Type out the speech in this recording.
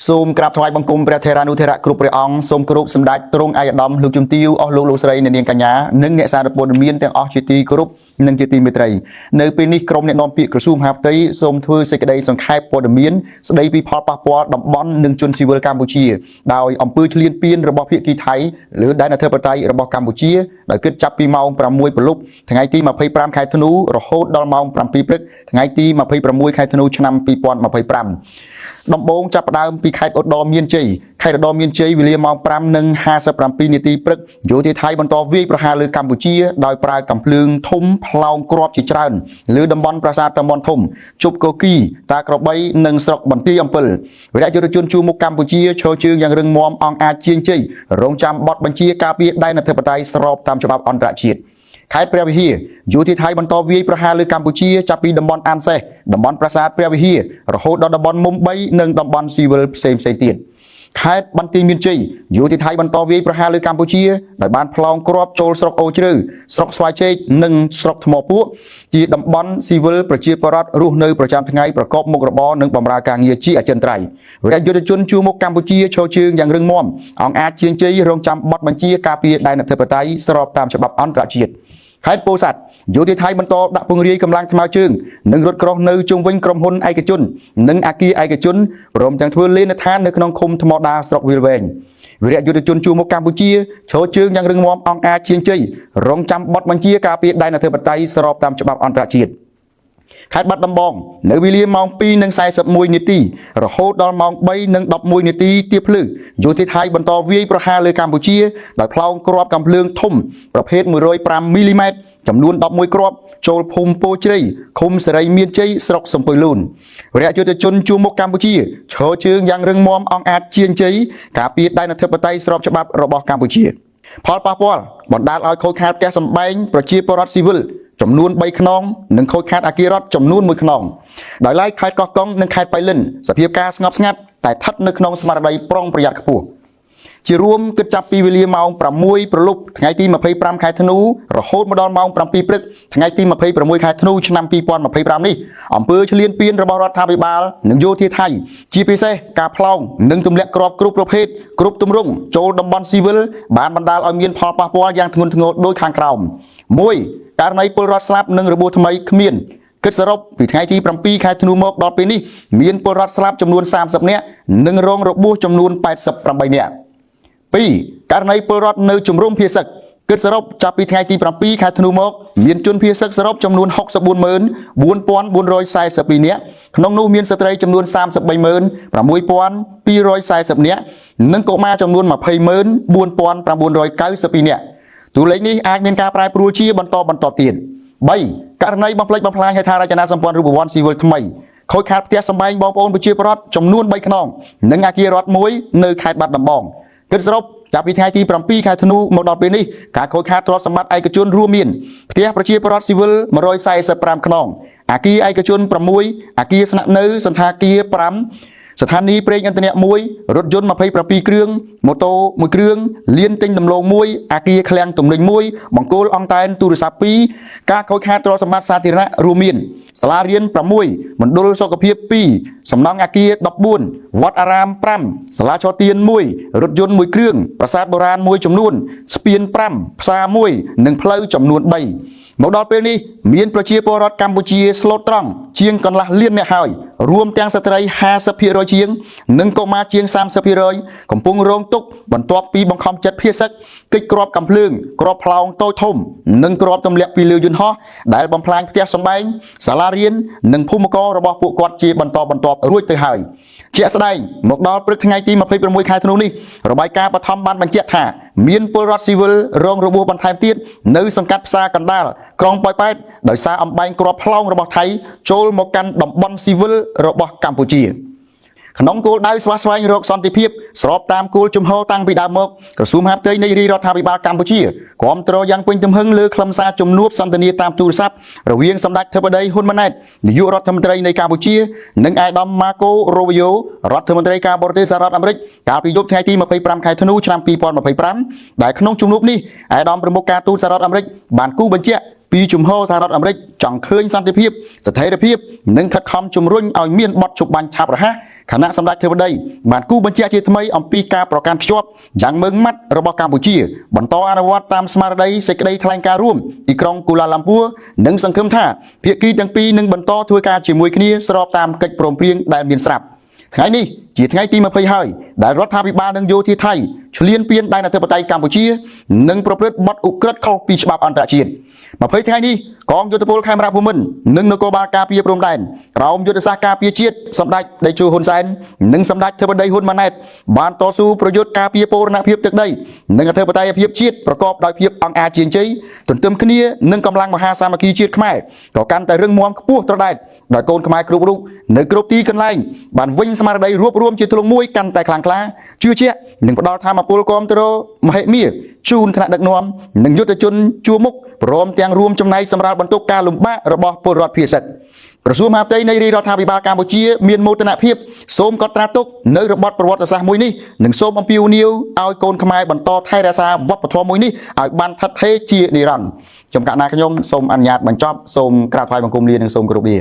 សូមក្រាបថ្វាយបង្គំព្រះថេរានុថេរៈគ្រប់ព្រះអង្គសូមគោរពសម្ដេចទ្រង់ឯកឧត្តមលោកជំទាវអស់លោកស្រីអ្នកនាងកញ្ញានិងអ្នកសារព័ត៌មានទាំងអស់ជាទីគោរពនិងជាទីមេត្រីនៅពេលនេះក្រុមអ្នកនាំពាក្យក្រសួងមហាផ្ទៃសូមធ្វើសេចក្តីសង្ខេបព័ត៌មានស្តីពីផលប៉ះពាល់តំបន់និងជនស៊ីវិលកម្ពុជាដោយអំពើឈ្លានពានរបស់ភាគីថៃលើដែនអធិបតេយ្យរបស់កម្ពុជាដោយគិតចាប់ពីម៉ោង6ព្រលប់ថ្ងៃទី25ខែធ្នូរហូតដល់ម៉ោង7ព្រឹកថ្ងៃទី26ខែធ្នូឆ្នាំ2025ដំបូងចាប់ផ្ដើមពីខេត្តឧត្តរមានជ័យខេត្តឧត្តរមានជ័យវេលាម៉ោង5:57នាទីព្រឹកយោធាថៃបន្តវាយប្រហារលើកម្ពុជាដោយប្រើកាំភ្លើងធំផ្លោងគ្រាប់ជាច្រើនលើតំបន់ប្រាសាទតាមាន់ធំជប់កូគីតាក្របីនិងស្រុកបន្ទាយអំពិលវីរៈយុទ្ធជនជួរមុខកម្ពុជាឈរជើងយ៉ាងរឹងមាំអង្គអាចជាងជ័យរងចាំបទបញ្ជាការពារដែនអធិបតេយ្យស្របតាមច្បាប់អន្តរជាតិខេត្តព្រះវិហារយោធាថៃបន្តវាយប្រហារលើកម្ពុជាចាប់ពីតំបន់អានសេះតំបន់ប្រាសាទព្រះវិហាររហូតដល់តំបន់មុំ3និងតំបន់ស៊ីវិលផ្សេងទៀតខេត្តបន្ទាយមានជ័យយោធាថៃបន្តវាយប្រហារលើកម្ពុជាដោយបានផ្លោងគ្រាប់ចូលស្រុកអូជ្រៅស្រុកស្វាយជែកនិងស្រុកថ្មពួកជាតំបន់ស៊ីវិលប្រជាពលរដ្ឋរស់នៅប្រចាំថ្ងៃប្រកបមុខរបរនិងបម្រើការងារជាអចិន្ត្រៃយ៍វីរៈយុទ្ធជនជួរមុខកម្ពុជាឈរជើងយ៉ាងរឹងមាំអង្គអាចជាងជ័យរងចាំបទបញ្ជាការពារដែនអធិបតេយ្យស្របតាមច្បាប់អន្តរជាតិខេត្តពោធិ៍សាត់យោធាថៃបន្តដាក់ពង្រាយកម្លាំងថ្មើរជើងនិងរថក្រោះនៅជុំវិញក្រុមហ៊ុនឯកជននិងអគារឯកជនព្រមទាំងធ្វើលេនដ្ឋាននៅក្នុងឃុំថ្មដាស្រុកវាលវែងវីរៈយុទ្ធជនជួរមុខកម្ពុជាឈរជើងយ៉ាងរឹងមាំអង្គអាចជាងជ័យរងចាំបទបញ្ជាការពារដែនអធិបតេយ្យស្របតាមច្បាប់អន្តរជាតិខេត្តបាត់ដំបងនៅវេលាម៉ោង2:41នាទីរហូតដល់ម៉ោង3:11នាទីទៀបភ្លឺយោធាថៃបន្តវាយប្រហារលើកម្ពុជាដោយផ្លោងគ្រាប់កាំភ្លើងធំប្រភេទ105មីលីម៉ែត្រចំនួន11គ្រាប់ចូលភូមិពោជ្រៃឃុំសេរីមានជ័យស្រុកសំពៅលូនវីរៈយុទ្ធជនជួរមុខកម្ពុជាឈរជើងយ៉ាងរឹងមាំអង្គអាចជាងជ័យការពារដែនអធិបតេយ្យស្របច្បាប់របស់កម្ពុជាផលប៉ះពាល់បណ្ដាលឲ្យខូចខាតផ្ទះសម្បែងប្រជាពលរដ្ឋស៊ីវិលចំនួន3ខ្នងនិងខូចខាតអគាររដ្ឋចំនួន1ខ្នងដោយឡែកខេត្តកោះកុងនិងខេត្តបៃលិនសភាពការស្ងប់ស្ងាត់តែស្ថិតនៅក្នុងស្មារតីប្រុងប្រយ័ត្នខ្ពស់ជារួមគិតចាប់ពីវេលាម៉ោង6ព្រលប់ថ្ងៃទី25ខែធ្នូរហូតមកដល់ម៉ោង7ព្រឹកថ្ងៃទី26ខែធ្នូឆ្នាំ2025នេះអំពើឈ្លានពានរបស់រដ្ឋាភិបាលនិងយោធាថៃជាពិសេសការផ្លោងនិងទម្លាក់គ្រាប់គ្រប់ប្រភេទគ្រប់ទម្រង់ចូលតំបន់ស៊ីវិលបានបណ្ដាលឲ្យមានផលប៉ះពាល់យ៉ាងធ្ងន់ធ្ងរដូចខាងក្រោម1ករណីពលរដ្ឋស្លាប់និងរបួសថ្មីគ្មានគិតសរុបពីថ្ងៃទី7ខែធ្នូមកដល់ពេលនេះមានពលរដ្ឋស្លាប់ចំនួន30នាក់និងរងរបួសចំនួន88នាក់2ករណីពលរដ្ឋនៅជំរំភាសឹកគិតសរុបចាប់ពីថ្ងៃទី7ខែធ្នូមកមានជនភាសឹកសរុបចំនួន644,442នាក់ក្នុងនោះមានស្ត្រីចំនួន336,240នាក់និងកុមារចំនួន20,4992នាក់តួលេខនេះអាចមានការប្រែប្រួលជាបន្តទៀត3ករណីបំផ្លិចបំផ្លាញហេដ្ឋារចនាសម្ព័ន្ធរូបវន្តស៊ីវិលថ្មីខូចខាតផ្ទះសម្បែងបងប្អូនប្រជាពលរដ្ឋចំនួន3ខ្នងនិងអគាររដ្ឋមួយនៅខេត្តបាត់ដំបងគិតសរុបចាប់ពីថ្ងៃទី7ខែធ្នូមកដល់ពេលនេះការខូចខាតទ្រព្យសម្បត្តិឯកជនរួមមានផ្ទះប្រជាពលរដ្ឋស៊ីវិល145ខ្នងអគារឯកជន6អគារស្នាក់នៅសន្តាគារ5ស្ថានីយ៍ប្រេងឥន្ធនៈ1រថយន្ត27គ្រឿងម៉ូតូ1គ្រឿងលានទិញដំឡូង1អគារឃ្លាំងទំនិញ1បង្គោលអង់តែនទូរស័ព្ទ2ការខូចខាតទ្រព្យសម្បត្តិសាធារណៈរួមមានសាលារៀន6មណ្ឌលសុខភាព2សំណង់អគារ14វត្តអារាម5សាលាឆទាន1រថយន្ត1គ្រឿងប្រាសាទបុរាណ1ចំនួនស្ពាន5ផ្សារ1និងផ្លូវចំនួន3មកដល់ពេលនេះមានប្រជាពលរដ្ឋកម្ពុជាស្លូតត្រង់ជាងកន្លះលានអ្នកហើយរួមទាំងស្ត្រី50%ជាងនិងកុមារជាង30%កំពុងរងទុក្ខបន្ទាប់ពីបង្ខំចិត្តភាសឹកកិច្ចគ្រាប់កាំភ្លើងគ្រាប់ផ្លោងតូចធំនិងគ្រាប់ទម្លាក់ពីលើយន្តហោះដែលបំផ្លាញផ្ទះសម្បែងសាលារៀននិងភូមិកររបស់ពួកគាត់ជាបន្តរួចទៅហើយជាក់ស្ដែងមកដល់ព្រឹកថ្ងៃទី26ខែធ្នូនេះរបាយការណ៍បឋមបានបញ្ជាក់ថាមានពលរដ្ឋស៊ីវិលរងរបួសបន្ថែមទៀតនៅសង្កាត់ផ្សារកណ្ដាលក្រុងប៉ោយប៉ែតដោយសារអំបែងគ្រាប់ផ្លោងរបស់ថៃចូលមកកាន់តំបន់ស៊ីវិលរបស់កម្ពុជាក្នុងគោលដៅស្វែងរកសន្តិភាពស្របតាមគោលជំហរតាំងពីដើមមកក្រសួងមហាផ្ទៃនៃរាជរដ្ឋាភិបាលកម្ពុជាគាំទ្រយ៉ាងពេញទំហឹងលើខ្លឹមសារជំនួបសន្ទនាតាមទូរស័ព្ទរវាងសម្ដេចធិបតីហ៊ុនម៉ាណែតនាយករដ្ឋមន្ត្រីនៃកម្ពុជានិងឯកឧត្តមម៉ាកូរូប៊ីយ៉ូរដ្ឋមន្ត្រីការបរទេសសហរដ្ឋអាមេរិកកាលពីយប់ថ្ងៃទី25ខែធ្នូឆ្នាំ2025ដែលក្នុងជំនួបនេះឯកឧត្តមប្រមុខការទូតសហរដ្ឋអាមេរិកបានគូបញ្ជាក់ ពីជំហរសហរដ្ឋអាមេរិកចង់ឃើញសន្តិភាពស្ថិរភាពនិងខិតខំជំរុញឲ្យមានបទជប់បាញ់ឆាប់រហ័សគណៈសម្ដេចទេវតីបានគូបញ្ជាក់ជាថ្មីអំពីការប្រកាន់ខ្ជាប់យ៉ាងម៉ឺងម៉ាត់របស់កម្ពុជាបន្តអនុវត្តតាមស្មារតីសេចក្តីថ្លែងការណ៍រួមទីក្រុងគូឡាឡាំពួរនិងសង្ឃឹមថាភាគីទាំងពីរនឹងបន្តធ្វើការជាមួយគ្នាស្របតាមកិច្ចព្រមព្រៀងដែលមានស្រាប់ថ្ងៃនេះជាថ្ងៃទី20ហើយដែលរដ្ឋាភិបាលនិងយោធាថៃឈ្លានពានដែនអធិបតេយ្យកម្ពុជានិងប្រព្រឹត្តបទឧក្រិដ្ឋខុសពីច្បាប់អន្តរជាតិ20ថ្ងៃនេះកងយោធពលខេមរៈភូមិន្ទនិងនគរបាលការពារព្រំដែនក្រោមយុទ្ធសាស្ត្រការពារជាតិសម្ដេចតេជោហ៊ុនសែននិងសម្ដេចធិបតីហ៊ុនម៉ាណែតបានតស៊ូប្រយុទ្ធការពារបូរណភាពទឹកដីនិងអធិបតេយ្យភាពជាតិប្រកបដោយភាពអង្គការជាជ័យទន្ទឹមគ្នានឹងកម្លាំងមហាសាមគ្គីជាតិខ្មែរក៏កាន់តែរឹងមាំខ្ពស់ត្រដែតដោយកូនខ្មែរគ្រប់រូបនៅគ្រប់ទីកន្លែងបានវិញស្មារតីរួបរวมជាទ្រង់មួយកាន់តែខ្លាំងក្លាជឿជាក់និងផ្ដល់ធម៌ពលគាំទ្រមហិមាជូនថ្នាក់ដឹកនាំនិងយុទ្ធជនជួរមុខព្រមទាំងរួមចំណែកសម្រាប់បន្ទុកការលំបាករបស់ពលរដ្ឋភាគតិចក្រសួងមហាផ្ទៃនៃរាជរដ្ឋាភិបាលកម្ពុជាមានមោទនភាពសូមកត់ត្រាទុកនៅរបបប្រវត្តិសាស្ត្រមួយនេះនិងសូមអំពាវនាវឲ្យកូនខ្មែរបន្តថែរក្សាវប្បធម៌មួយនេះឲ្យបានថិតថេរជានិរន្តរ៍ចំកណ្ណាខ្ញុំសូមអនុញ្ញាតបញ្ចប់សូមក្រាបថ្វាយបង្គំលានិងសូមគោរពលា